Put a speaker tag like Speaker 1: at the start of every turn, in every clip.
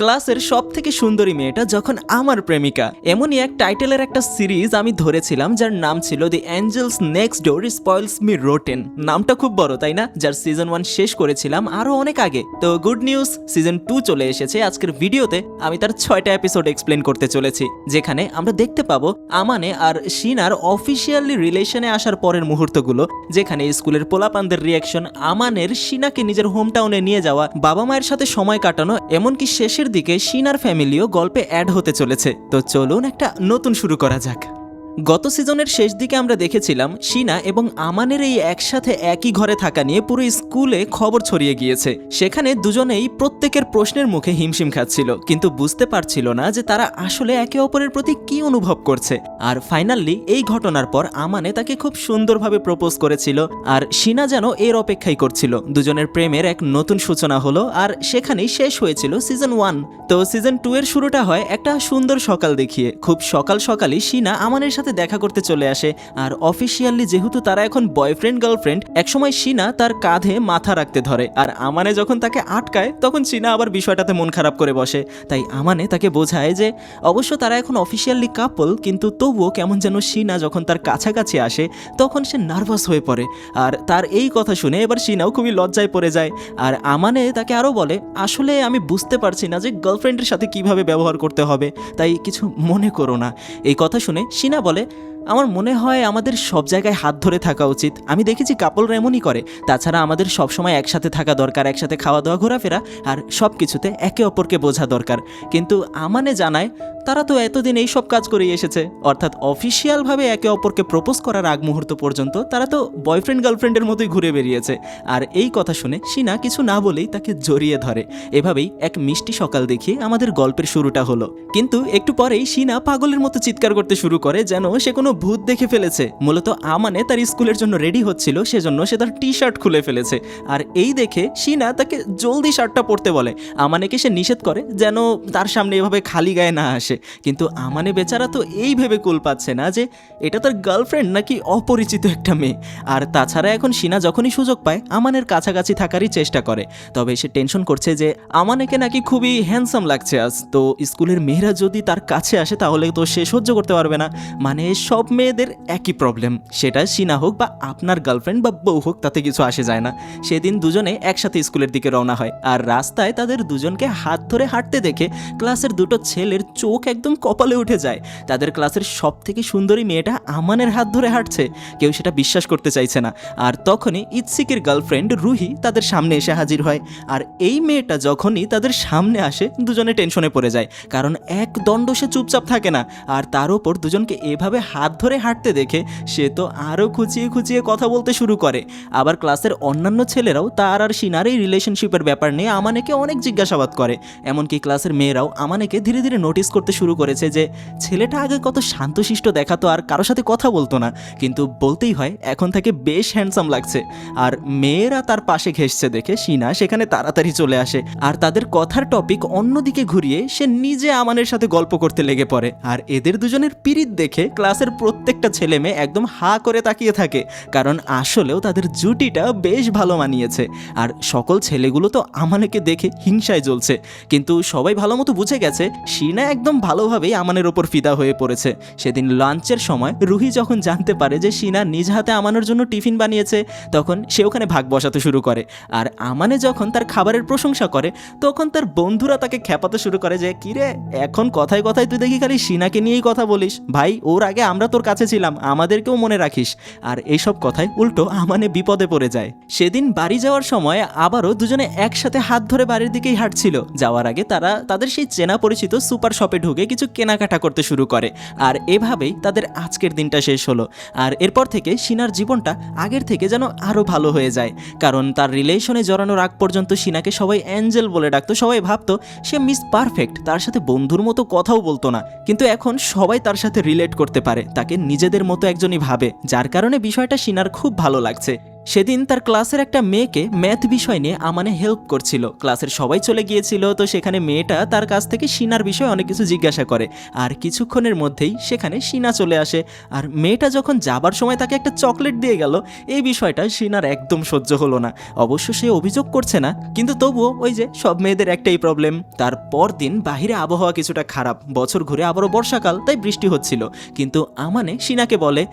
Speaker 1: ক্লাসের সব থেকে সুন্দরী মেয়েটা যখন আমার প্রেমিকা। এমনই এক টাইটেলের একটা সিরিজ আমি ধরেছিলাম যার নাম ছিল the angels next door spoils me rotten. নামটা খুব বড় তাই না? যার সিজন 1 শেষ করেছিলাম আরো অনেক আগে। তো গুড নিউজ, সিজন 2 চলে এসেছে। আজকের ভিডিওতে আমি তার 6টা এপিসোড এক্সপ্লেন করতে চলেছি, যেখানে আমরা দেখতে পাবো আমানে আর শিনার অফিসিয়ালি রিলেশনে আসার পরের মুহূর্তগুলো, যেখানে স্কুলের পোলাপানদের রিয়াকশন, আমানের শিনাকে নিজের হোম টাউনে নিয়ে যাওয়া, বাবা মায়ের সাথে সময় কাটানো, এমনকি শেষের দিকে শিনার ফ্যামিলিও গল্পে অ্যাড হতে চলেছে। তো চলুন একটা নতুন শুরু করা যাক। গত সিজনের শেষ দিকে আমরা দেখেছিলাম শিনা এবং আমানের এই একসাথে একই ঘরে থাকা নিয়ে পুরো স্কুলে খবর ছড়িয়ে গিয়েছে। সেখানে দুজনেই প্রত্যেকের প্রশ্নের মুখে হিমশিম খাচ্ছিল, কিন্তু বুঝতে পারছিল না যে তারা আসলে একে অপরের প্রতি কি অনুভব করছে। আর ফাইনালি এই ঘটনার পর আমানে তাকে খুব সুন্দরভাবে প্রপোজ করেছিল, আর শিনা যেন এর অপেক্ষাই করছিল। দুজনের প্রেমের এক নতুন সূচনা হলো, আর সেখানেই শেষ হয়েছিল সিজন 1। তো সিজন 2 এর শুরুটা হয় একটা সুন্দর সকাল দেখিয়ে। খুব সকাল সকালই শিনা আমানের সাথে দেখা করতে চলে আসে, আর অফিসিয়ালি যেহেতু তারা এখন বয়ফ্রেন্ড গার্লফ্রেন্ড, একসময় শিনা তার কাঁধে মাথা রাখতে ধরে, আর আমানে যখন তাকে আটকায় তখন শিনা আবার বিষয়টাতে মন খারাপ করে বসে। তাই আমানে তাকে বোঝায় যে অবশ্য তারা এখন অফিসিয়ালি কাপল, কিন্তু তবুও কেমন যেন শিনা যখন তার কাছাকাছি আসে তখন সে নার্ভাস হয়ে পড়ে। আর তার এই কথা শুনে এবার শিনাও খুবই লজ্জায় পড়ে যায়। আর আমানে তাকে আরও বলে, আসলে আমি বুঝতে পারছি না যে গার্লফ্রেন্ডের সাথে কিভাবে ব্যবহার করতে হবে, তাই কিছু মনে করো না। এই কথা শুনে শিনা বলে, আমার মনে হয় আমাদের সব জায়গায় হাত ধরে থাকা উচিত। আমি দেখেছি কাপলরা এমনই করে। তাছাড়া আমাদের সবসময় একসাথে থাকা দরকার, একসাথে খাওয়া দাওয়া, ঘোরাফেরা, আর সব কিছুতে একে অপরকে বোঝা দরকার। কিন্তু আমানে জানায় তারা তো এতদিন এই সব কাজ করেই এসেছে, অর্থাৎ অফিসিয়ালভাবে একে অপরকে প্রপোজ করার আগ মুহূর্ত পর্যন্ত তারা তো বয়ফ্রেন্ড গার্লফ্রেন্ডের মতোই ঘুরে বেরিয়েছে। আর এই কথা শুনে শিনা কিছু না বলেই তাকে জড়িয়ে ধরে। এভাবেই এক মিষ্টি সকাল দেখিয়ে আমাদের গল্পের শুরুটা হলো। কিন্তু একটু পরেই শিনা পাগলের মতো চিৎকার করতে শুরু করে, যেন সে কোনো ভূত দেখে ফেলেছে। মূলত আমানে তার স্কুলের জন্য রেডি হচ্ছিল, সেজন্য সে তার টি শার্ট খুলে ফেলেছে। আর এই দেখে শিনা তাকে জলদি শার্টটা পরতে বলে। আমানেকে সে নিষেধ করে যেন তার সামনে এভাবে খালি গায়ে না আসে। কিন্তু আমানে বেচারা তো এই ভেবে কুল পাচ্ছে না যে এটা তার গার্লফ্রেন্ড নাকি অপরিচিত একটা মেয়ে। আর তাছাড়া এখন শিনা যখনই সুযোগ পায় আমানের কাছাকাছি থাকারই চেষ্টা করে। তবে সে টেনশন করছে যে আমানেকে নাকি খুবই হ্যান্ডসাম লাগছে আজ, তো স্কুলের মেয়েরা যদি তার কাছে আসে তাহলে তো সে সহ্য করতে পারবে না। মানে সব মেয়েদের একই প্রবলেম, সেটা শিনা হোক বা আপনার গার্লফ্রেন্ড বা বউ হোক, তাতে কিছু আসে যায় না। সেদিন দুজনে একসাথে স্কুলের দিকে রওনা হয়, আর রাস্তায় তাদের দুজনকে হাত ধরে হাঁটতে দেখে ক্লাসের দুটো ছেলের চোখ একদম কপালে উঠে যায়। তাদের ক্লাসের সব থেকে সুন্দরী মেয়েটা আমানের হাত ধরে হাঁটছে, কেউ সেটা বিশ্বাস করতে চাইছে না। আর তখনই ইৎসিকের গার্লফ্রেন্ড রুহি তাদের সামনে এসে হাজির হয়। আর এই মেয়েটা যখনই তাদের সামনে আসে দুজনে টেনশনে পড়ে যায়, কারণ এক দণ্ড সে চুপচাপ থাকে না। আর তার ওপর দুজনকে এভাবে হাত ধরে হাঁটতে দেখে সে তো আরও খুঁচিয়ে খুঁচিয়ে কথা বলতে শুরু করে। আবার ক্লাসের অন্যান্য ছেলেরাও তার আর শিনার এই রিলেশনশিপের ব্যাপার নিয়ে আমানেকে অনেক জিজ্ঞাসাবাদ করে। এমনকি ক্লাসের মেয়েরাও আমানেকে ধীরে ধীরে নোটিস করতে শুরু করেছে যে ছেলেটা আগে কত শান্তশিষ্ট দেখাতো আর কারোর সাথে কথা বলতো না, কিন্তু বলতেই হয় এখন থেকে বেশ হ্যান্ডসাম লাগছে। আর মেয়েরা তার পাশে ঘেঁষছে দেখে শিনা সেখানে তাড়াতাড়ি চলে আসে, আর তাদের কথার টপিক অন্যদিকে ঘুরিয়ে সে নিজে আমানের সাথে গল্প করতে লেগে পড়ে। আর এদের দুজনের পিরিত দেখে ক্লাসের প্রত্যেকটা ছেলে মেয়ে একদম হা করে তাকিয়ে থাকে, কারণ আসলেও তাদের জুটিটা বেশ ভালো মানিয়েছে। আর সকল ছেলেগুলো তো আমানেকে দেখে হিংসায় জ্বলছে, কিন্তু সবাই ভালো মতো বুঝে গেছে শিনা একদম ভালোভাবেই আমানের ওপর ফিদা হয়ে পড়েছে। সেদিন লাঞ্চের সময় রুহি যখন জানতে পারে যে শিনা নিজ হাতে আমানের জন্য টিফিন বানিয়েছে, তখন সে ওখানে ভাগ বসাতে শুরু করে। আর আমানে যখন তার খাবারের প্রশংসা করে তখন তার বন্ধুরা তাকে খেপাতে শুরু করে যে কিরে, এখন কথায় কথায় তুই দেখি খালি শিনাকে নিয়েই কথা বলিস, ভাই ওর আগে আমরা তোর কাছে ছিলাম, আমাদেরকেও মনে রাখিস। আর এইসব কথায় উল্টো আমানে বিপদে পড়ে যায়। সেদিন বাড়ি যাওয়ার সময় আবারও দুজনে একসাথে হাত ধরে বাড়ির দিকেই হাঁটছিল। যাওয়ার আগে তারা তাদের সেই চেনা পরিচিত সুপার শপে ঢুকে কিছু কেনাকাটা করতে শুরু করে। আর এভাবেই তাদের আজকের দিনটা শেষ হলো। আর এরপর থেকে শিনার জীবনটা আগের থেকে যেন আরও ভালো হয়ে যায়, কারণ তার রিলেশনে জড়ানোর আগ পর্যন্ত শিনাকে সবাই অ্যাঞ্জেল বলে ডাকতো। সবাই ভাবতো সে মিস পারফেক্ট, তার সাথে বন্ধুর মতো কথাও বলতো না, কিন্তু এখন সবাই তার সাথে রিলেট করতে পারে, তাকে নিজেদের মতো একজনই ভাবে, যার কারণে বিষয়টা শিনার খুব ভালো লাগছে। সেদিন তার ক্লাসের একটা মেয়েকে ম্যাথ বিষয় নিয়ে আমানে হেল্প করছিল। ক্লাসের সবাই চলে গিয়েছিল, তো সেখানে মেয়েটা তার কাছ থেকে শিনার বিষয়ে অনেক কিছু জিজ্ঞাসা করে, আর কিছুক্ষণের মধ্যেই সেখানে শিনা চলে আসে। আর মেয়েটা যখন যাবার সময় তাকে একটা চকলেট দিয়ে গেল, এই বিষয়টা শিনার একদম সহ্য হলো না। অবশ্য সে অভিযোগ করছে না, কিন্তু তবুও ওই যে সব মেয়েদের একটাই প্রবলেম। তারপর দিন বাহিরে আবহাওয়া কিছুটা খারাপ, বছর ঘুরে আবারও বর্ষাকাল, তাই বৃষ্টি হচ্ছিল। কিন্তু আমানে শিনাকে বলে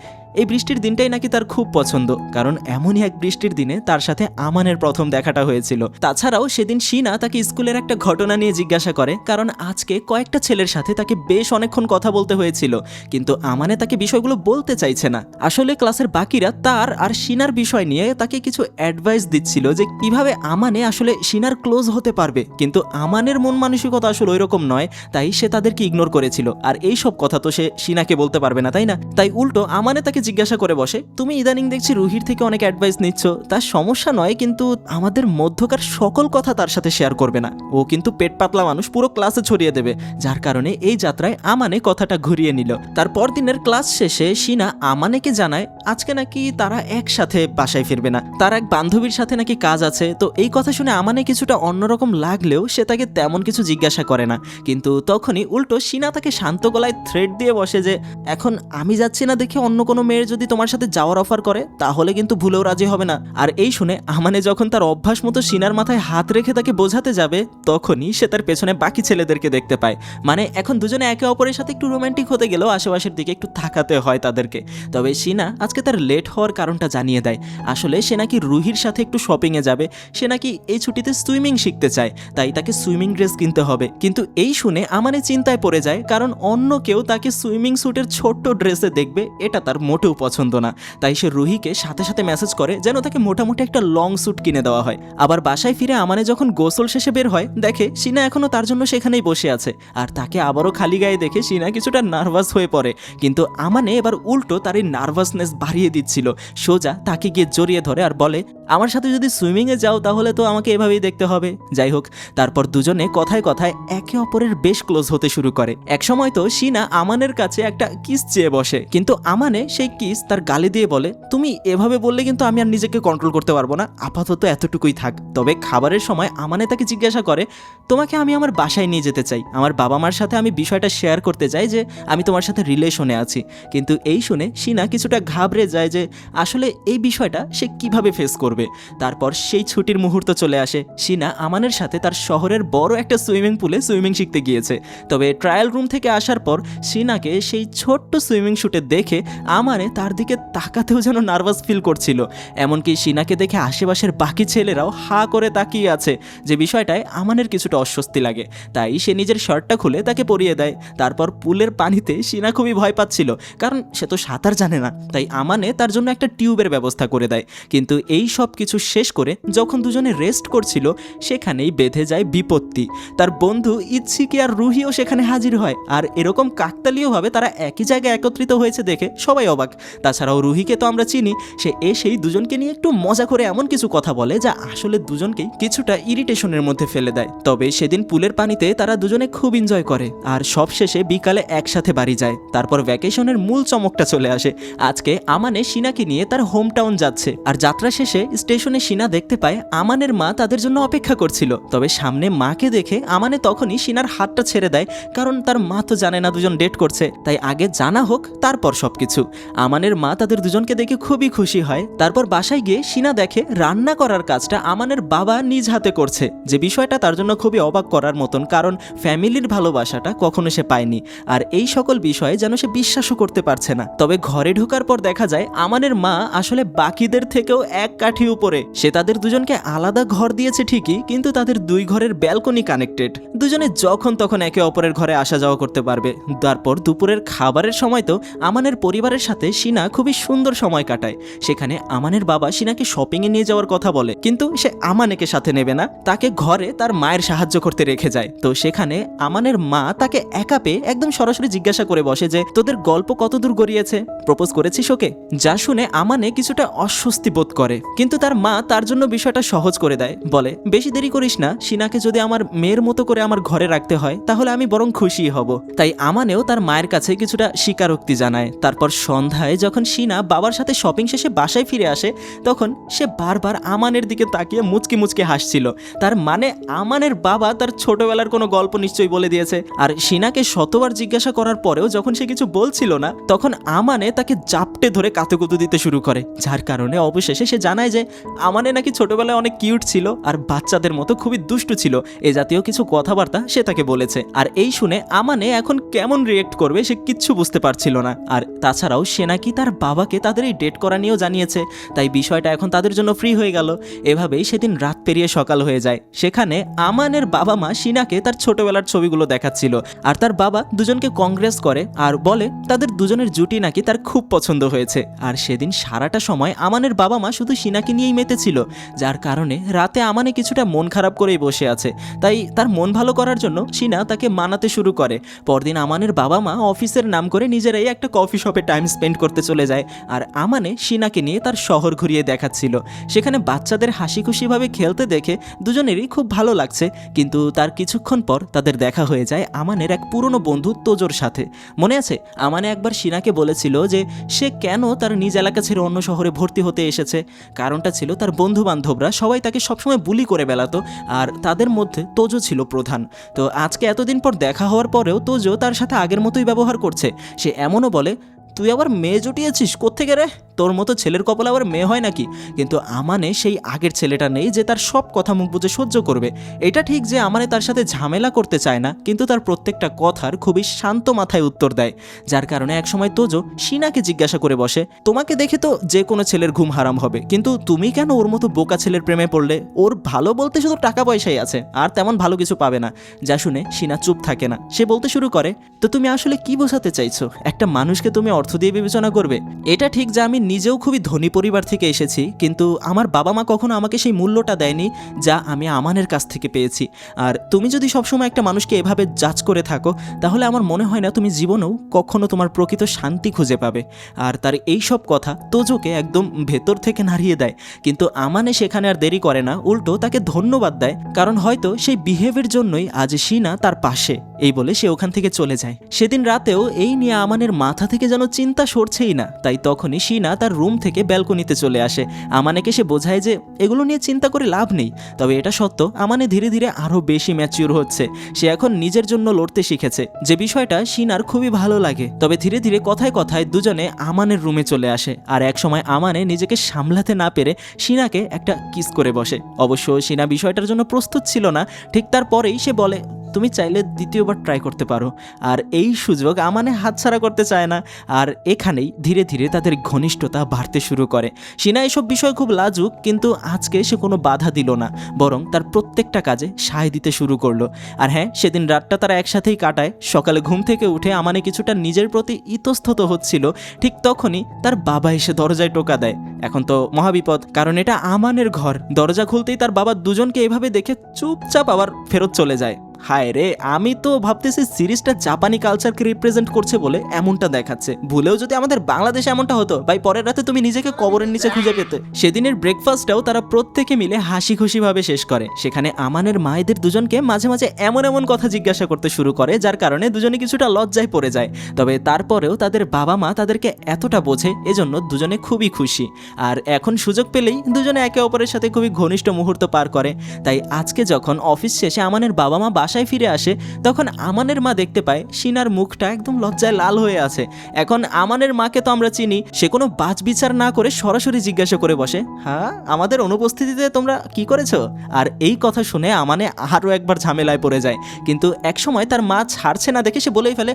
Speaker 1: এই বৃষ্টির দিনটাই নাকি তার খুব পছন্দ, কারণ এমনই এক বৃষ্টির দিনে তার সাথে আমানের প্রথম দেখাটা হয়েছিল। তাছাড়াও সেদিন শিনা তাকে স্কুলের একটা ঘটনা নিয়ে জিজ্ঞাসা করে, কারণ আজকে কয়েকটা ছেলের সাথে তাকে বেশ অনেকক্ষণ কথা বলতে হয়েছিল, কিন্তু আমানে তাকে বিষয়গুলো বলতে চাইছে না। আসলে ক্লাসের বাকিরা তার আর শিনার বিষয় নিয়ে তাকে কিছু অ্যাডভাইস দিচ্ছিল যে কিভাবে আমানে আসলে শিনার ক্লোজ হতে পারবে, কিন্তু আমানের মন মানসিকতা আসলে ওইরকম নয়, তাই সে তাদেরকে ইগনোর করেছিল। আর এই সব কথা তো সে শিনাকে বলতে পারবে না, তাই না? তাই উল্টো আমানে তাকে জিজ্ঞাসা করে বসে, তুমি ইদানিং দেখছি রুহির থেকে অনেক অ্যাডভাইস নিচ্ছ, তার সমস্যা নয়, কিন্তু আমাদের মধ্যকার সকল কথা তার সাথে শেয়ার করবে না। ও কিন্তু পেট পাতলা মানুষ, পুরো ক্লাসে ছড়িয়ে দেবে। যার কারণে এই যাত্রায় আমানে কথাটা ঘুরিয়ে নিল। তারপর দিনের ক্লাস শেষে শিনা আমানেকে জানায় আজকে নাকি তারা একসাথে বাসায় ফিরবে না, তার এক বান্ধবীর সাথে নাকি কাজ আছে। তো এই কথা শুনে আমানে কিছুটা অন্যরকম লাগলেও সে তাকে তেমন কিছু জিজ্ঞাসা করে না, কিন্তু তখনই উল্টো শিনা তাকে শান্ত গলায় থ্রেট দিয়ে বসে যে এখন আমি যাচ্ছি না দেখে অন্য কোনো মেয়ের যদি তোমার সাথে যাওয়ার অফার করে তাহলে কিন্তু ভুলেও রাজি হবে না। আর এই শুনে আমানে যখন তার অভ্যাস মতো শিনার মাথায় হাত রেখে তাকে বোঝাতে যাবে, তখনই সে তার পেছনে বাকি ছেলেদেরকে দেখতে পায়। মানে এখন দুজনে একে অপরের সাথে একটু রোমান্টিক হতে গেলেও আশেপাশের দিকে একটু তাকাতে হয় তাদেরকে। তবে শিনা আজকে তার লেট হওয়ার কারণটা জানিয়ে দেয়। আসলে সে নাকি রুহির সাথে একটু শপিংয়ে যাবে, সে নাকি এই ছুটিতে সুইমিং শিখতে চায়, তাই তাকে সুইমিং ড্রেস কিনতে হবে। কিন্তু এই শুনে আমানে চিন্তায় পড়ে যায়, কারণ অন্য কেউ তাকে সুইমিং স্যুটের ছোট্ট ড্রেসে দেখবে, এটা তার মোটেও পছন্দ না। তাই সে রুহিকে সাথে সাথে মেসেজ করে যেন তাকে মোটামুটি একটা লং স্যুট কিনে দেওয়া হয়। আবার বাসায় ফিরে আমানে যখন গোসল শেষে বের হয়, দেখে শিনা এখনো তার জন্য সেখানেই বসে আছে। আর তাকে আবারও খালি গায়ে দেখে শিনা কিছুটা নার্ভাস হয়ে পড়ে, কিন্তু আমানে এবার উল্টো তার এই নার্ভাসনেস বাড়িয়ে দিচ্ছিল। সোজা তাকে গিয়ে জড়িয়ে ধরে আর বলে আমার সাথে যদি সুইমিংয়ে যাও তাহলে তো আমাকে এভাবেই দেখতে হবে। যাই হোক, তারপর দুজনে কথায় কথায় একে অপরের বেশ ক্লোজ হতে শুরু করে। একসময় তো শিনা আমানের কাছে একটা কিস চেয়ে বসে, কিন্তু আমানে সেই কিস তার গালে দিয়ে বলে তুমি এভাবে বললে কিন্তু আমি আর নিজেকে কন্ট্রোল করতে পারবো না, আপাতত এতটুকুই থাক। তবে খাবারের সময় আমানে তাকে জিজ্ঞাসা করে তোমাকে আমি আমার বাসায় নিয়ে যেতে চাই, আমার বাবা মার সাথে আমি বিষয়টা শেয়ার করতে চাই যে আমি তোমার সাথে রিলেশনে আছি। কিন্তু এই শুনে শিনা কিছুটা ঘাবড়ে যায় যে আসলে এই বিষয়টা সে কিভাবে ফেস করবে। তারপর সেই ছুটির মুহূর্ত চলে আসে। শিনা আমানের সাথে তার শহরের বড় একটা সুইমিং পুলে সুইমিং শিখতে গিয়েছে। তবে ট্রায়াল রুম থেকে আসার পর শিনাকে সেই ছোট্ট সুইমিং শুটে দেখে আমানে তার দিকে তাকাতেও যেন নার্ভাস ফিল করছিল। এমনকি শিনাকে দেখে আশেপাশের বাকি ছেলেরাও হা করে তাকিয়ে আছে, যে বিষয়টায় আমানের কিছুটা অস্বস্তি লাগে। তাই সে নিজের শার্টটা খুলে তাকে পরিয়ে দেয়। তারপর পুলের পানিতে শিনা খুবই ভয় পাচ্ছিল, কারণ সে তো সাঁতার জানে না। তাই আমানে তার জন্য একটা টিউবের ব্যবস্থা করে দেয়। কিন্তু এই সব কিছু শেষ করে যখন দুজনে রেস্ট করছিল, সেখানেই বেঁধে যায় বিপত্তি। তার বন্ধু ইচ্ছিকি আর রুহিও সেখানে হাজির হয়। আর এরকম কাকতালীয়ভাবে তারা একই জায়গায় একত্রিত হয়েছে দেখে সবাই অবাক। তাছাড়াও রুহিকে তো আমরা চিনি, সে এসেই দুজনকে নিয়ে একটু মজা করে এমন কিছু কথা বলে যা আসলে দুজনকেই কিছুটা ইরিটেশনের মধ্যে ফেলে দেয়। তবে সেদিন পুলের পানিতে তারা দুজনে খুব এনজয় করে, আর সব শেষে বিকালে একসাথে বাড়ি যায়। তারপর ভ্যাকেশনের মূল চমকটা চলে আসে। আজকে আমানে শিনাকে নিয়ে তার হোম টাউন যাচ্ছে। আর যাত্রা শেষে স্টেশনে শিনা দেখতে পায় আমানের মা তাদের জন্য অপেক্ষা করছিল। তবে সামনে মাকে দেখে আমানে তখনই শিনার হাতটা ছেড়ে দেয়, কারণ তার মা তো জানে না দুজন ডেট করছে, তাই আগে জানা হোক তারপর সবকিছু। আমানের মা তাদের দুজনকে দেখে খুবই খুশি হয়। তারপর বাসায় গিয়ে শিনা দেখে রান্না করার কাজটা আমানের বাবা নিজ হাতে করছে, যে বিষয়টা তার জন্য খুবই অবাক করার মতন, কারণ ফ্যামিলির ভালোবাসাটা কখনো সে পায়নি। আর এই সকল বিষয়ে যেন সে বিশ্বাসও করতে পারছে না। তবে ঘরে ঢোকার পর দেখা যায় আমানের মা আসলে বাকিদের থেকেও এক কাঠি উপরে। সে তাদের দুজনকে আলাদা ঘর দিয়েছে ঠিকই, কিন্তু তাদের দুই ঘরের ব্যালকনি কানেক্টেড। দুজনে যখন তখন একে অপরের ঘরে আসা যাওয়া করতে পারবে। তারপর দুপুরের খাবারের সময় তো আমানের পরিবারের সাথে শিনা খুবই সুন্দর সময় কাটায়। সেখানে আমানের বাবা শিনাকে শপিংয়ে নিয়ে যাওয়ার কথা বলে, কিন্তু সে আমানেকে সাথে নেবে না, তাকে ঘরে তার মায়ের সাহায্য করতে রেখে যায়। তো সেখানে আমানের মা তাকে একা পেয়ে একদম সরাসরি জিজ্ঞাসা করে বসে যে তোদের গল্প কতদূর গড়িয়েছে, প্রপোজ করেছিস ওকে? যা শুনে আমানে কিছুটা অস্বস্তি বোধ করে, কিন্তু তার মা তার জন্য বিষয়টা সহজ করে দেয়। বলে বেশি দেরি করিস না, শিনাকে যদি আমার মেয়ের মতো করে আমার ঘরে রাখতে হয় তাহলে আমি বরং খুশি হব। তাই আমানেও তার মায়ের কাছে কিছুটা স্বীকারোক্তি জানায়। তারপর সন্ধ্যা সন্ধ্যায় যখন শিনা বাবার সাথে শপিং শেষে বাসায় ফিরে আসে তখন সে বারবার আমানের দিকে তাকিয়ে মুচকি মুচকি হাসছিল। তার মানে আমানের বাবা তার ছোটবেলার কোনো গল্প নিশ্চয়ই বলে দিয়েছে। আর শিনাকে শতবার জিজ্ঞাসা করার পরেও যখন সে কিছু বলছিল না তখন আমানে তাকে জাপটে ধরে কাতুকুতু দিতে শুরু করে, যার কারণে অবশেষে সে জানায় যে আমানে নাকি ছোটবেলায় অনেক কিউট ছিল আর বাচ্চাদের মতো খুবই দুষ্টু ছিল। এ জাতীয় কিছু কথাবার্তা সে তাকে বলেছে। আর এই শুনে আমানে এখন কেমন রিয়েক্ট করবে সে কিচ্ছু বুঝতে পারছিল না। আর তাছাড়াও সে নাকি তার বাবাকে তাদের এই ডেট করা নিয়েও জানিয়েছে, তাই বিষয়টা এখন তাদের জন্য ফ্রি হয়ে গেল। এভাবেই সেদিন রাত পেরিয়ে সকাল হয়ে যায়। সেখানে আমানের বাবা মা শিনাকে তার ছোটবেলার ছবিগুলো দেখাচ্ছিল আর তার বাবা দুজনকে কংগ্রেস করে আর বলে তাদের দুজনের জুটি নাকি তার খুব পছন্দ হয়েছে। আর সেদিন সারাটা সময় আমানের বাবা মা শুধু শিনাকে নিয়েই মেতেছিল, যার কারণে রাতে আমানে কিছুটা মন খারাপ করেই বসে আছে। তাই তার মন ভালো করার জন্য শিনা তাকে মানাতে শুরু করে। পরদিন আমানের বাবা মা অফিসের নাম করে নিজেরাই একটা কফি শপে টাইম স্পেন্ড করতে চলে যায়। আর আমানে শিনাকে নিয়ে তার শহর ঘুরিয়ে দেখাচ্ছিল। সেখানে বাচ্চাদের হাসি খুশিভাবে খেলতে দেখে দুজনেরই খুব ভালো লাগছে। কিন্তু তার কিছুক্ষণ পর তাদের দেখা হয়ে যায় আমানের এক পুরনো বন্ধু তোজোর সাথে। মনে আছে আমানে একবার শিনাকে বলেছিল যে সে কেন তার নিজ এলাকা ছেড়ে অন্য শহরে ভর্তি হতে এসেছে। কারণটা ছিল তার বন্ধু বান্ধবরা সবাই তাকে সবসময় বুলি করে বেড়াতো আর তাদের মধ্যে তোজো ছিল প্রধান। তো আজকে এতদিন পর দেখা হওয়ার পরেও তোজো তার সাথে আগের মতোই ব্যবহার করছে। সে এমনও বলে, তুই আবার মেয়ে জুটিয়েছিস কোত্থেকে রে, তোর মতো ছেলের কপালে আবার মেয়ে হয় নাকি? কিন্তু আমানে সেই আগের ছেলেটা নেই যে তার সব কথা মুখ বুঝে সহ্য করবে। এটা ঠিক যে আমানে তার সাথে ঝামেলা করতে চায় না, কিন্তু তার প্রত্যেকটা কথার খুবই শান্ত মাথায় উত্তর দেয়। যার কারণে একসময় তোজো শিনাকে জিজ্ঞাসা করে বসে, তোমাকে দেখে তো যে কোনো ছেলের ঘুম হারাম হবে, কিন্তু তুমি কেন ওর মতো বোকা ছেলের প্রেমে পড়লে? ওর ভালো বলতে শুধু টাকা পয়সাই আছে, আর তেমন ভালো কিছু পাবে না। যা শুনে শিনা চুপ থাকে না। সে বলতে শুরু করে, তো তুমি আসলে কি বোঝাতে চাইছো? একটা মানুষকে তুমি অর্থ দিয়ে বিবেচনা করবে? এটা ঠিক যে আমি নিজেও খুবই ধনী পরিবার থেকে এসেছি, কিন্তু আমার বাবা মা কখনো আমাকে সেই মূল্যটা দেয়নি যা আমি আমানের কাছ থেকে পেয়েছি। আর তুমি যদি সবসময় একটা মানুষকে এভাবে জাজ করে থাকো তাহলে আমার মনে হয় না তুমি জীবনেও কখনো তোমার প্রকৃত শান্তি খুঁজে পাবে। আর তার এই সব কথা তোজোকে একদম ভেতর থেকে নাড়িয়ে দেয়। কিন্তু আমানে সেখানে আর দেরি করে না, উল্টো তাকে ধন্যবাদ দেয়, কারণ হয়তো সেই বিহেভের জন্যই আজ শিনা তার পাশে। এই বলে সে ওখান থেকে চলে যায়। সেদিন রাতেও এই নিয়ে আমানের মাথা থেকে যেন চিন্তা সরছেই না। তাই তখনই শিনা তার রুম থেকে ব্যালকনিতে চলে আসে। আমানেকে সে বোঝায় যে এগুলো নিয়ে চিন্তা করে লাভ নেই। তবে এটা সত্য, আমানে ধীরে ধীরে আরও বেশি ম্যাচিউর হচ্ছে। সে এখন নিজের জন্য লড়তে শিখেছে, যে বিষয়টা শিনার খুবই ভালো লাগে। তবে ধীরে ধীরে কথায় কথায় দুজনে আমানের রুমে চলে আসে। আর একসময় আমানে নিজেকে সামলাতে না পেরে শিনাকে একটা কিস করে বসে। অবশ্য শিনা বিষয়টার জন্য প্রস্তুত ছিল না। ঠিক তারপরেই সে বলে, তুমি চাইলে দ্বিতীয়বার ট্রাই করতে পারো। আর এই সুযোগ আমানে হাতছাড়া করতে চায় না। আর এখানেই ধীরে ধীরে তাদের ঘনিষ্ঠতা বাড়তে শুরু করে। শিনা এসব বিষয় খুব লাজুক, কিন্তু আজকে সে কোনো বাধা দিল না, বরং তার প্রত্যেকটা কাজে সায় দিতে শুরু করলো। আর হ্যাঁ, সেদিন রাতটা তারা একসাথেই কাটায়। সকালে ঘুম থেকে উঠে আমানে কিছুটা নিজের প্রতি ইতস্তত হচ্ছিল, ঠিক তখনই তার বাবা এসে দরজায় টোকা দেয়। এখন তো মহাবিপদ, কারণ এটা আমানের ঘর। দরজা খুলতেই তার বাবা দুজনকে এভাবে দেখে চুপচাপ আবার ফেরত চলে যায়। হায় রে, আমি তো ভাবতেছি সিরিজটা জাপানি কালচারকে রিপ্রেজেন্ট করছে বলে এমনটা দেখাচ্ছে। ভুলেও যদি আমাদের বাংলাদেশে এমনটা হতো, ভাই পরের রাতে তুমি নিজেকে কবরের নিচে খুঁজে পেতে। সেদিনের ব্রেকফাস্টটাও তারা প্রত্যেকে মিলে হাসি খুশিভাবে শেষ করে। সেখানে আমানের মায়েদের দুজনকে মাঝে মাঝে এমন এমন কথা জিজ্ঞাসা করতে শুরু করে, যার কারণে দুজনে কিছুটা লজ্জায় পড়ে যায়। তবে তারপরেও তাদের বাবা মা তাদেরকে এতটা বোঝে, এজন্য দুজনে খুবই খুশি। আর এখন সুযোগ পেলেই দুজনে একে অপরের সাথে খুবই ঘনিষ্ঠ মুহূর্ত পার করে। তাই আজকে যখন অফিস শেষে আমানের বাবা মা বাসায় ফিরে আসে, তখন আমানের মা দেখতে পায় শিনার মুখটা একদম লজ্জায় লাল হয়ে আছে। এখন আমানের মাকে তো আমরা চিনি, সে কোনো বাছবিচার না করে সরাসরি জিজ্ঞাসা করে বসে, হ্যাঁ আমাদের অনুপস্থিতিতে তোমরা কি করেছো? আর এই কথা শুনে আমানে আরও একবার ঝামেলায় পড়ে যায়। কিন্তু একসময় তার মা ছাড়ছে না দেখে সে বলেই ফেলে,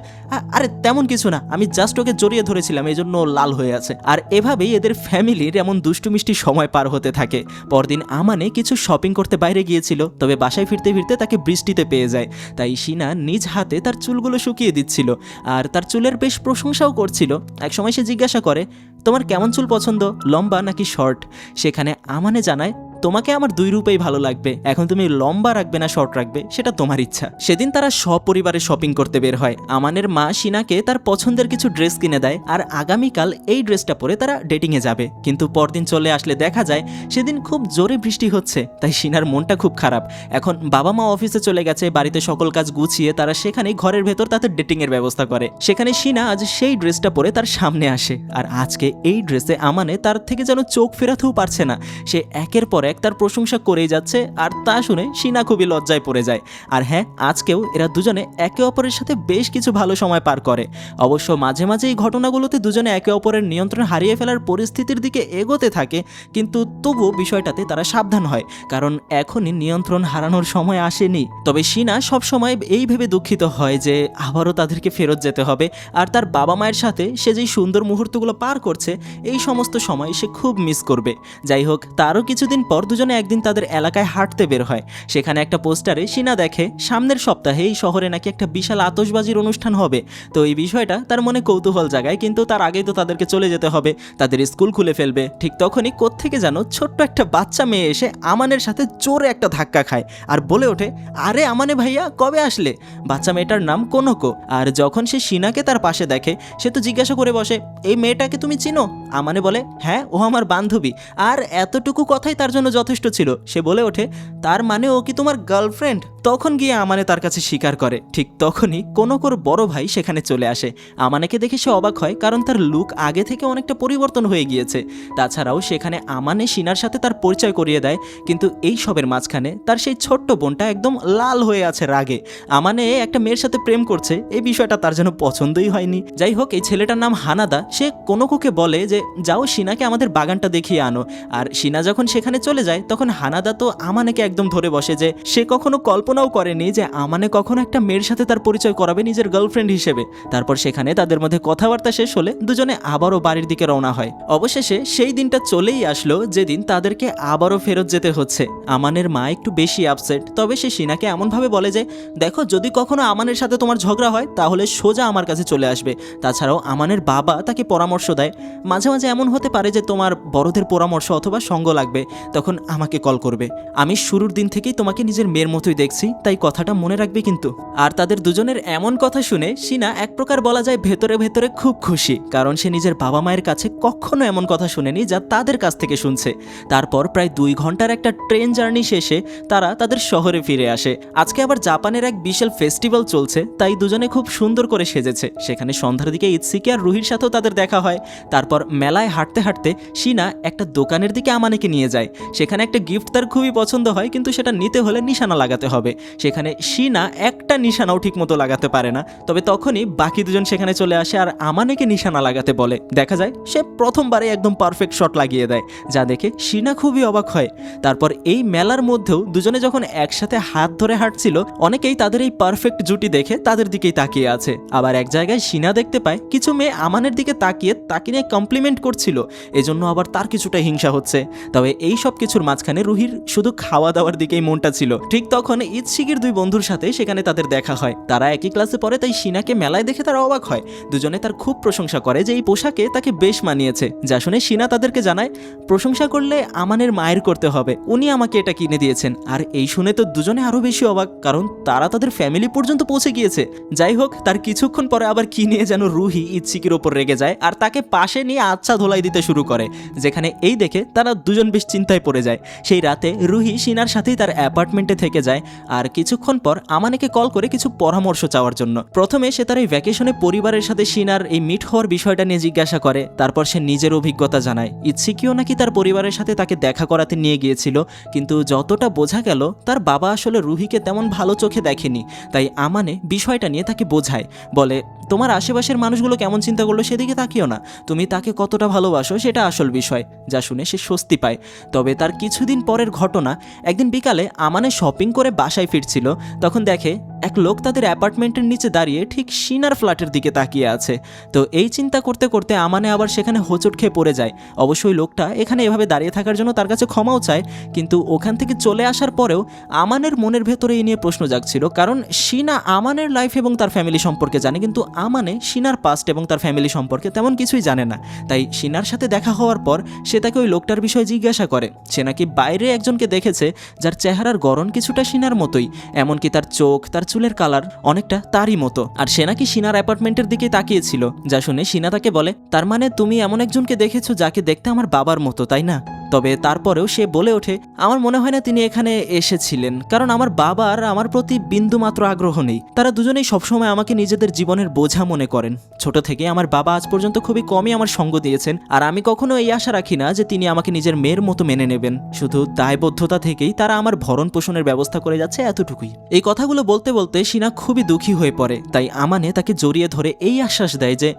Speaker 1: আরে তেমন কিছু না, আমি জাস্ট ওকে জড়িয়ে ধরেছিলাম, এই জন্য লাল হয়ে আছে। আর এভাবেই এদের ফ্যামিলির এমন দুষ্টু মিষ্টি সময় পার হতে থাকে। পরদিন আমানে কিছু শপিং করতে বাইরে গিয়েছিল, তবে বাসায় ফিরতে ফিরতে তাকে বৃষ্টিতে পেয়ে যায়। তাই শিনা নিজ হাতে তার চুলগুলো শুকিয়ে দিচ্ছিল আর তার চুলের বেশ প্রশংসাও করছিল। একসময় সে জিজ্ঞাসা করে, তোমার কেমন চুল পছন্দ, লম্বা নাকি শর্ট? সেখানে আমানে জানায়, তোমাকে আমার দুই রূপেই ভালো লাগবে, এখন তুমি লম্বা রাখবে না শর্ট রাখবে সেটা তোমার ইচ্ছা। সেদিন তারা সপরিবারে শপিং করতে বের হয়। আমানের মা শিনাকে তার পছন্দের কিছু ড্রেস কিনে দেয় আর আগামীকাল এই ড্রেসটা পরে তারা ডেটিংয়ে যাবে। কিন্তু পরদিন চলে আসলে দেখা যায় সেদিন খুব জোরে বৃষ্টি হচ্ছে, তাই শিনার মনটা খুব খারাপ। এখন বাবা মা অফিসে চলে গেছে, বাড়িতে সকল কাজ গুছিয়ে তারা সেখানেই ঘরের ভেতর তাদের ডেটিংয়ের ব্যবস্থা করে। সেখানে শিনা আজ সেই ড্রেসটা পরে তার সামনে আসে, আর আজকে এই ড্রেসে আমানে তার থেকে যেন চোখ ফেরাতেও পারছে না। সে একের পর এক তার প্রশংসা করেই যাচ্ছে, আর তা শুনে শিনা খুবই লজ্জায় পড়ে যায়। আর হ্যাঁ, আজকেও এরা দুজনে একে অপরের সাথে বেশ কিছু ভালো সময় পার করে। অবশ্য মাঝে মাঝে এই ঘটনাগুলোতে দুজনে একে অপরের নিয়ন্ত্রণ হারিয়ে ফেলার পরিস্থিতির দিকে এগোতে থাকে, কিন্তু তবুও বিষয়টাতে তারা সাবধান হয়, কারণ এখনই নিয়ন্ত্রণ হারানোর সময় আসেনি। তবে শিনা সবসময় এই ভেবে দুঃখিত হয় যে আবারও তাদেরকে ফেরত যেতে হবে, আর তার বাবা মায়ের সাথে সে যেই সুন্দর মুহূর্তগুলো পার করছে এই সমস্ত সময় সে খুব মিস করবে। যাই হোক, তারও কিছুদিন পর দুজনে একদিন তাদের এলাকায় হাঁটতে বের হয়। সেখানে একটা পোস্টারে শিনা দেখে সামনের সপ্তাহে এই শহরে নাকি একটা বিশাল আতশবাজির অনুষ্ঠান হবে। তো এই বিষয়টা তার মনে কৌতূহল জাগায়, কিন্তু তার আগেই তো তাদেরকে চলে যেতে হবে, তাদের স্কুল খুলে ফেলবে। ঠিক তখনই কোত্থেকে যেন ছোট্ট একটা বাচ্চা মেয়ে এসে আমানের সাথে জোরে একটা ধাক্কা খায় আর বলে ওঠে, আরে আমানে ভাইয়া কবে আসলে? বাচ্চা মেয়েটার নাম কোনোকো। আর যখন সে শিনাকে তার পাশে দেখে সে তো জিজ্ঞাসা করে বসে, এই মেয়েটাকে তুমি চিনো? আমানে বলে, হ্যাঁ, ও আমার বান্ধবী। আর এতটুকু কথাই তার জন্য যথেষ্ট ছিল। সে বলে ওঠে, তার মানে ও কি তোমার গার্লফ্রেন্ড? তখন গিয়ে আমানে তার কাছে স্বীকার করে। ঠিক তখনই কোনোকোর বড় ভাই সেখানে চলে আসে। আমানেকে দেখে সে অবাক হয়, কারণ তার লুক আগে থেকে অনেকটা পরিবর্তন হয়ে গিয়েছে। তাছাড়াও সেখানে আমানে শিনার সাথে তার পরিচয় করিয়ে দেয়, কিন্তু এই সবের মাঝখানে তার সেই ছোট্ট বোনটা একদম লাল হয়ে আছে রাগে। আমানে একটা মেয়ের সাথে প্রেম করছে, এই বিষয়টা তার যেন পছন্দই হয়নি। যাই হোক, এই ছেলেটার নাম হানাদা। সে কোনোকোকে বলে যে যাও শিনাকে আমাদের বাগানটা দেখিয়ে আনো। আর শিনা যখন সেখানে চলে যায় তখন হানাদা তো আমানেকে একদম ধরে বসে যে সে কখনো কল্পনাও করেনি যে আমানে কখনো একটা মেয়ের সাথে তার পরিচয় করাবে নিজের গার্লফ্রেন্ড হিসেবে। তারপর সেখানে তাদের মধ্যে কথাবার্তা শেষ হলে দুজনে আবারও বাড়ির দিকে রওনা হয়। অবশেষে সেই দিনটা চলেই আসলো যেদিন তাদেরকে আবারও ফেরত যেতে হচ্ছে। আমানের মা একটু বেশি আপসেট, তবে সে শিনাকে এমনভাবে বলে যে দেখো, যদি কখনো আমানের সাথে তোমার ঝগড়া হয় তাহলে সোজা আমার কাছে চলে আসবে। তাছাড়াও আমানের বাবা তাকে পরামর্শ দেয়, মাঝে মাঝে এমন হতে পারে যে তোমার বড়দের পরামর্শ অথবা সঙ্গ লাগবে, তখন আমাকে কল করবে। আমি শুরুর দিন থেকেই তোমাকে নিজের মেয়ের মতোই দেখছি, তাই কথাটা মনে রাখবে কিন্তু। আর তাদের দুজনের এমন কথা শুনে শিনা এক প্রকার বলা যায় ভেতরে ভেতরে খুব খুশি, কারণ সে নিজের বাবা মায়ের কাছে কখনো এমন কথা শুনেনি যা তাদের কাছ থেকে শুনছে। তারপর প্রায় 2 ঘন্টার একটা ট্রেন জার্নি শেষে তারা তাদের শহরে ফিরে আসে। আজকে আবার জাপানের এক বিশাল ফেস্টিভ্যাল চলছে, তাই দুজনে খুব সুন্দর করে সেজেছে। সেখানে সন্ধ্যার দিকে ইৎসিকি আর রুহির সাথেও তাদের দেখা হয়। তারপর মেলায় হাঁটতে হাঁটতে শিনা একটা দোকানের দিকে আমানেকে নিয়ে যায়। সেখানে একটা গিফট তার খুবই পছন্দ হয়, কিন্তু সেটা নিতে হলে নিশানা লাগাতে হবে। সেখানে শিনা একটা নিশানাও ঠিক মতো লাগাতে পারে না। তবে তখনই বাকি দুজন সেখানে চলে আসে আর আমানেকে নিশানা লাগাতে বলে। দেখা যায় সে প্রথমবারে একদম পারফেক্ট শট লাগিয়ে দেয়, যা দেখে শিনা খুবই অবাক হয়। তারপর এই মেলার মধ্যেও দুজনে যখন একসাথে হাত ধরে হাঁটছিল, অনেকেই তাদের এই পারফেক্ট জুটি দেখে তাদের দিকেই তাকিয়ে আছে। আবার এক জায়গায় শিনা দেখতে পায় কিছু মেয়ে আমানের দিকে তাকিয়ে তাকে নিয়ে কমপ্লিমেন্ট করছিল, এজন্য আবার তার কিছুটা হিংসা হচ্ছে। তবে এই সব কিছুর মাঝখানে রুহির শুধু খাওয়া দাওয়ার দিকেই মনটা ছিল। ঠিক তখন ইৎসিকির 2 বন্ধুর সাথে সেখানে তাদের দেখা হয়। তারা একই ক্লাসে পড়ে, তাই শিনাকে মেলায় দেখে তারা অবাক হয়। দুজনে তার খুব প্রশংসা করে যে এই পোশাকে তাকে বেশ মানিয়েছে, যা শুনে শিনা তাদেরকে জানায় প্রশংসা করলে আমানের মায়ের করতে হবে, উনি আমাকে এটা কিনে দিয়েছেন। আর এই শুনে তো দুজনে আরো বেশি অবাক, কারণ তারা তাদের ফ্যামিলি পর্যন্ত পৌঁছে গিয়েছে। যাই হোক, তার কিছুক্ষণ পরে আবার কি নিয়ে যেন রুহি ইৎসিকির ওপর রেগে যায় আর তাকে পাশে নিয়ে আচ্ছা ধোলাই দিতে শুরু করে, যেখানে এই দেখে তারা দুজন বেশ চিন্তায় পড়ে যায়। সেই রাতে রুহি শিনার সাথেই তার অ্যাপার্টমেন্টে থেকে যায়, আর কিছুক্ষণ পর আমানেকে কল করে কিছু পরামর্শ চাওয়ার জন্য। প্রথমে সে তার এই ভ্যাকেশনে পরিবারের সাথে শিনার এই মিট হওয়ার বিষয়টা নিয়ে জিজ্ঞাসা করে। তারপর সে নিজের অভিজ্ঞতা জানায়। ইৎসিকিও নাকি তার পরিবারের সাথে তাকে দেখা করাতে নিয়ে গিয়েছিল, কিন্তু যতটা বোঝা গেল তার বাবা আসলে রুহিকে তেমন ভালো চোখে দেখেনি। তাই আমানে বিষয়টা নিয়ে তাকে বোঝায়, বলে তোমার আশেপাশের মানুষগুলো কেমন চিন্তা করলো সেদিকে তাকিও না, তুমি তাকে কতটা ভালোবাসো সেটা আসল বিষয়। যা শুনে সে স্বস্তি পায়। তবে তার কিছুদিন পরের ঘটনা, একদিন বিকালে আমানে শপিং করে বাসায় ফিরছিল, তখন দেখে এক লোক তাদের অ্যাপার্টমেন্টের নিচে দাঁড়িয়ে ঠিক শিনার ফ্ল্যাটের দিকে তাকিয়ে আছে। তো এই চিন্তা করতে করতে আমানে আবার সেখানে হোঁচট খেয়ে পড়ে যায়। অবশ্যই লোকটা এখানে এভাবে দাঁড়িয়ে থাকার জন্য তার কাছে ক্ষমাও চায়, কিন্তু ওখান থেকে চলে আসার পরেও আমানের মনের ভেতরে এই নিয়ে প্রশ্ন জাগছিল, কারণ শিনা আমানের লাইফ এবং তার ফ্যামিলি সম্পর্কে জানে, কিন্তু আমানে শিনার পাস্ট এবং তার ফ্যামিলি সম্পর্কে তেমন কিছুই জানে না। তাই শিনার সাথে দেখা হওয়ার পর সে তাকে ওই লোকটার বিষয়ে জিজ্ঞাসা করে। সে নাকি বাইরে একজনকে দেখেছে যার চেহারার গড়ন কিছুটা শিনার মতোই, এমনকি তার চোখ, তার চুলের কালার অনেকটা তারই মতো। আর সে নাকি শিনার অ্যাপার্টমেন্টের দিকে তাকিয়েছিল। যা শুনে শিনা তাকে বলে, তার মানে তুমি এমন একজনকে দেখেছো যাকে দেখতে আমার বাবার মতো, তাই না? তবে তারপরেও সে বলে ওঠে, আমার মনে হয় না তিনি এখানে এসেছিলেন, কারণ আমার বাবার আমার প্রতি বিন্দুমাত্র আগ্রহ নেই। তারা দুজনেই সবসময় আমাকে নিজেদের জীবনের বোঝা মনে করেন। ছোট থেকে আমার বাবা আজ পর্যন্ত খুবই কমই আমার সঙ্গ দিয়েছেন, আর আমি কখনো এই আশা রাখি না যে তিনি আমাকে নিজের মেয়ের মতো মেনে নেবেন। শুধু দায়বদ্ধতা থেকেই তারা আমার ভরণ পোষণের ব্যবস্থা করে যাচ্ছে, এতটুকুই। এই কথাগুলো বলতে বলতে শিনা খুবই দুঃখী হয়ে পড়ে। তাই আমানে তাকে জড়িয়ে ধরে এই আশ্বাস দেয় যে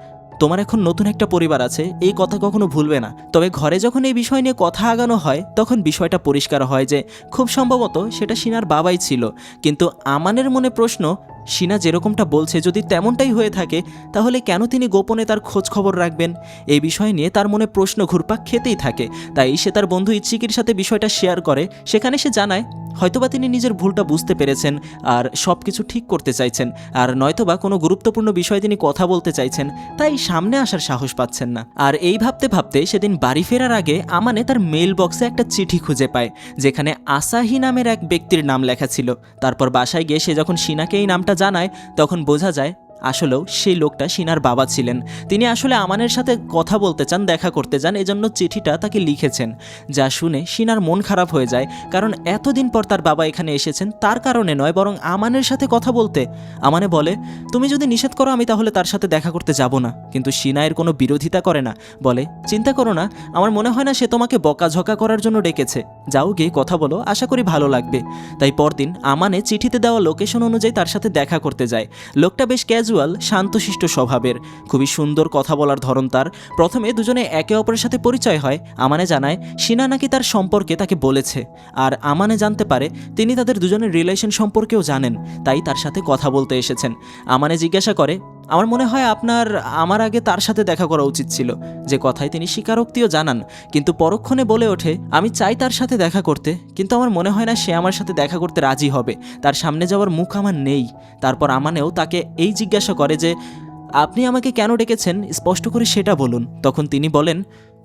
Speaker 1: তোমার এখন নতুন একটা পরিবার আছে, এই কথা কখনো ভুলবে না। তবে ঘরে যখন এই বিষয় নিয়ে কথা আগানো হয় তখন বিষয়টা পরিষ্কার হয় যে খুব সম্ভবত সেটা শিনার বাবাই ছিল। কিন্তু আমানের মনে প্রশ্ন, শিনা যেরকমটা বলছে যদি তেমনটাই হয়ে থাকে তাহলে কেন তিনি গোপনে তার খোঁজ খবর রাখবেন? এই বিষয় নিয়ে তার মনে প্রশ্ন ঘুরপাক খেতেই থাকে। তাই সে তার বন্ধু ইচ্ছিকির সাথে বিষয়টা শেয়ার করে। সেখানে সে জানায় হয়তোবা তিনি নিজের ভুলটা বুঝতে পেরেছেন আর সব কিছু ঠিক করতে চাইছেন, আর নয়তোবা কোনো গুরুত্বপূর্ণ বিষয়ে তিনি কথা বলতে চাইছেন, তাই সামনে আসার সাহস পাচ্ছেন না। আর এই ভাবতে ভাবতে সেদিন বাড়ি ফেরার আগে আমানে তার মেইল বক্সে একটা চিঠি খুঁজে পায়, যেখানে আসাহি নামের এক ব্যক্তির নাম লেখা ছিল। তারপর বাসায় গিয়ে সে যখন শিনাকে এই নামটা জানায় তখন বোঝা যায় আসলেও সেই লোকটা শিনার বাবা ছিলেন। তিনি আসলে আমানের সাথে কথা বলতে চান, দেখা করতে চান, এজন্য চিঠিটা তাকে লিখেছেন। যা শুনে শিনার মন খারাপ হয়ে যায়, কারণ এতদিন পর তার বাবা এখানে এসেছেন তার কারণে নয়, বরং আমানের সাথে কথা বলতে। আমানে বলে, তুমি যদি নিষেধ করো আমি তাহলে তার সাথে দেখা করতে যাব না। কিন্তু শিনা এর কোনো বিরোধিতা করে না, বলে চিন্তা করো না, আমার মনে হয় না সে তোমাকে বকাঝকা করার জন্য ডেকেছে। যাও গিয়ে কথা বলো, আশা করি ভালো লাগবে। তাই পরদিন আমানে চিঠিতে দেওয়া লোকেশন অনুযায়ী তার সাথে দেখা করতে যায়। লোকটা বেশ ক্যাজুয়াল, শান্তশিষ্ট স্বভাবের, খুবই সুন্দর কথা বলার ধরন তার। প্রথমে দুজনে একে অপরের সাথে পরিচয় হয়। আমানে জানায় শিনা নাকি তার সম্পর্কে তাকে বলেছে, আর আমানে জানতে পারে তিনি তাদের দুজনের রিলেশন সম্পর্কেও জানেন, তাই তার সাথে কথা বলতে এসেছেন। আমানে জিজ্ঞাসা করে, আমার মনে হয় আপনার আমার আগে তার সাথে দেখা করা উচিত ছিল, যে কথায় তিনি স্বীকারোক্তিও জানান, কিন্তু পরক্ষণে বলে ওঠে আমি চাই তার সাথে দেখা করতে, কিন্তু আমার মনে হয় না সে আমার সাথে দেখা করতে রাজি হবে, তার সামনে যাওয়ার মুখ আমার নেই। তারপর আমানেও তাকে এই জিজ্ঞাসা করে যে আপনি আমাকে কেন ডেকেছেন, স্পষ্ট করে সেটা বলুন। তখন তিনি বলেন,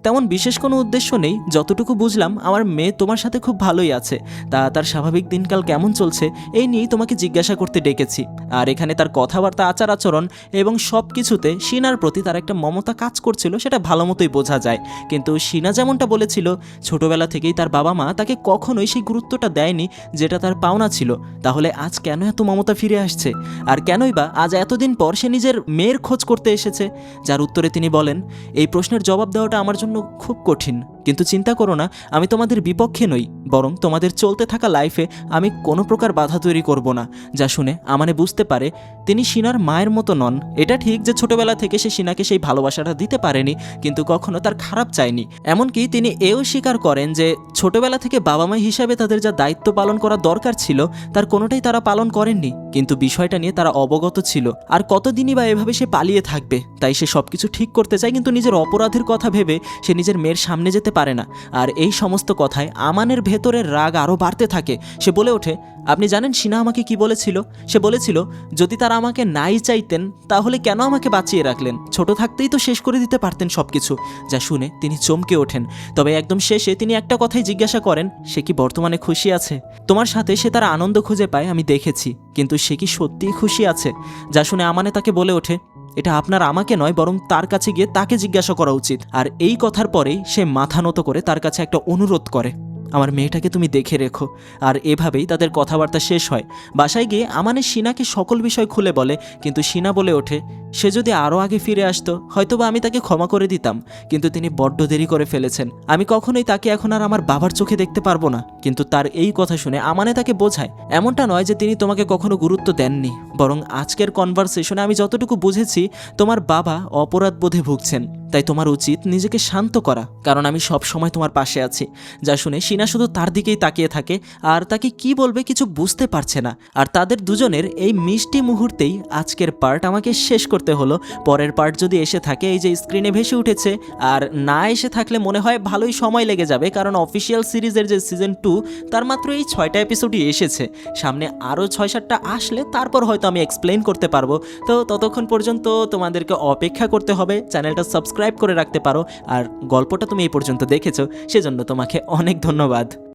Speaker 1: তেমন বিশেষ কোনো উদ্দেশ্য নেই, যতটুকু বুঝলাম আমার মেয়ে তোমার সাথে খুব ভালোই আছে, তা তার স্বাভাবিক দিনকাল কেমন চলছে এই নিয়েই তোমাকে জিজ্ঞাসা করতে ডেকেছি। আর এখানে তার কথাবার্তা, আচার আচরণ এবং সব কিছুতে শিনার প্রতি তার একটা মমতা কাজ করছিল, সেটা ভালো মতোই বোঝা যায়। কিন্তু শিনা যেমনটা বলেছিল, ছোটবেলা থেকেই তার বাবা মা তাকে কখনোই সেই গুরুত্বটা দেয়নি যেটা তার পাওনা ছিল। তাহলে আজ কেন এত মমতা ফিরে আসছে, আর কেনই বা আজ এতদিন পর সে নিজের মেয়ের খোঁজ করতে এসেছে? যার উত্তরে তিনি বলেন, এই প্রশ্নের জবাব দেওয়াটা আমার জন্য খুব কঠিন, কিন্তু চিন্তা করো না, আমি তোমাদের বিপক্ষে নই, বরং তোমাদের চলতে থাকা লাইফে আমি কোনো প্রকার বাধা তৈরি করব না। যা শুনে আমানে বুঝতে পারে তিনি শিনার মায়ের মতো নন। এটা ঠিক যে ছোটবেলা থেকে সে শিনাকে সেই ভালোবাসাটা দিতে পারেনি, কিন্তু কখনো তার খারাপ চায়নি। এমনকি তিনি এও স্বীকার করেন যে ছোটবেলা থেকে বাবা মা হিসাবে তাদের যা দায়িত্ব পালন করা দরকার ছিল তার কোনোটাই তারা পালন করেননি, কিন্তু বিষয়টা নিয়ে তারা অবগত ছিল। আর কতদিনই বা এভাবে সে পালিয়ে থাকবে? তাই সে সবকিছু ঠিক করতে চায়, কিন্তু নিজের অপরাধের কথা ভেবে সে নিজের মেয়ের সামনে যেতে পারে না। আর এই সমস্ত কথায় আমানের ভেতরের রাগ আরও বাড়তে থাকে। সে বলে ওঠে, আপনি জানেন শিনা আমাকে কি বলেছিল? সে বলেছিল যদি তারা আমাকে নাই চাইতেন তাহলে কেন আমাকে বাঁচিয়ে রাখলেন, ছোট থাকতেই তো শেষ করে দিতে পারতেন সবকিছু। যা শুনে তিনি চমকে ওঠেন। তবে একদম শেষে তিনি একটা কথাই জিজ্ঞাসা করেন, সে কি বর্তমানে খুশি আছে? তোমার সাথে সে তার আনন্দ খুঁজে পায় আমি দেখেছি, কিন্তু সে কি সত্যিই খুশি আছে? যা শুনে আমানে তাকে বলে ওঠে, এটা আপনার আমাকে নয় বরং তার কাছে গিয়ে তাকে জিজ্ঞাসা করা উচিত। আর এই কথার পরেই সে মাথা নত করে তার কাছে একটা অনুরোধ করে, আমার মেয়েটাকে তুমি দেখে রেখো। আর এভাবেই তাদের কথাবার্তা শেষ হয়। বাসায় গিয়ে আমানে শিনাকে সকল বিষয় খুলে বলে, কিন্তু শিনা বলে ওঠে সে যদি আরও আগে ফিরে আসতো হয়তোবা আমি তাকে ক্ষমা করে দিতাম, কিন্তু তিনি বড্ড দেরি করে ফেলেছেন। আমি কখনোই তাকে এখন আর আমার বাবার চোখে দেখতে পারবো না। কিন্তু তার এই কথা শুনে আমানে তাকে বোঝায়, এমনটা নয় যে তিনি তোমাকে কখনো গুরুত্ব দেননি, বরং আজকের কনভারসেশনে আমি যতটুকু বুঝেছি তোমার বাবা অপরাধ বোধে ভুগছেন। তাই তোমার উচিত নিজেকে শান্ত করা, কারণ আমি সব সময় তোমার পাশে আছি। যা শুনে শিনা শুধু তার দিকেই তাকিয়ে থাকে আর তাকে কি বলবে কিছু বুঝতে পারছে না। আর তাদের দুজনের এই মিষ্টি মুহূর্তেই আজকের পার্ট আমাকে শেষ করতে হলো। পরের পার্ট যদি এসে থাকে, এই যে স্ক্রিনে ভেসে উঠেছে, আর না এসে থাকলে মনে হয় ভালোই সময় লেগে যাবে, কারণ অফিসিয়াল সিরিজের যে সিজন 2 তার মাত্র এই 6টা এপিসোডই এসেছে। সামনে আরও 6-7টা আসলে তারপর হয়তো আমি এক্সপ্লেইন করতে পারবো। তো ততক্ষণ পর্যন্ত তোমাদেরকে অপেক্ষা করতে হবে। চ্যানেলটা সাবস্ক্রাইব করে রাখতে পারো। আর গল্পটা তুমি এই পর্যন্ত দেখেছো, সেজন্য তোমাকে অনেক ধন্যবাদ।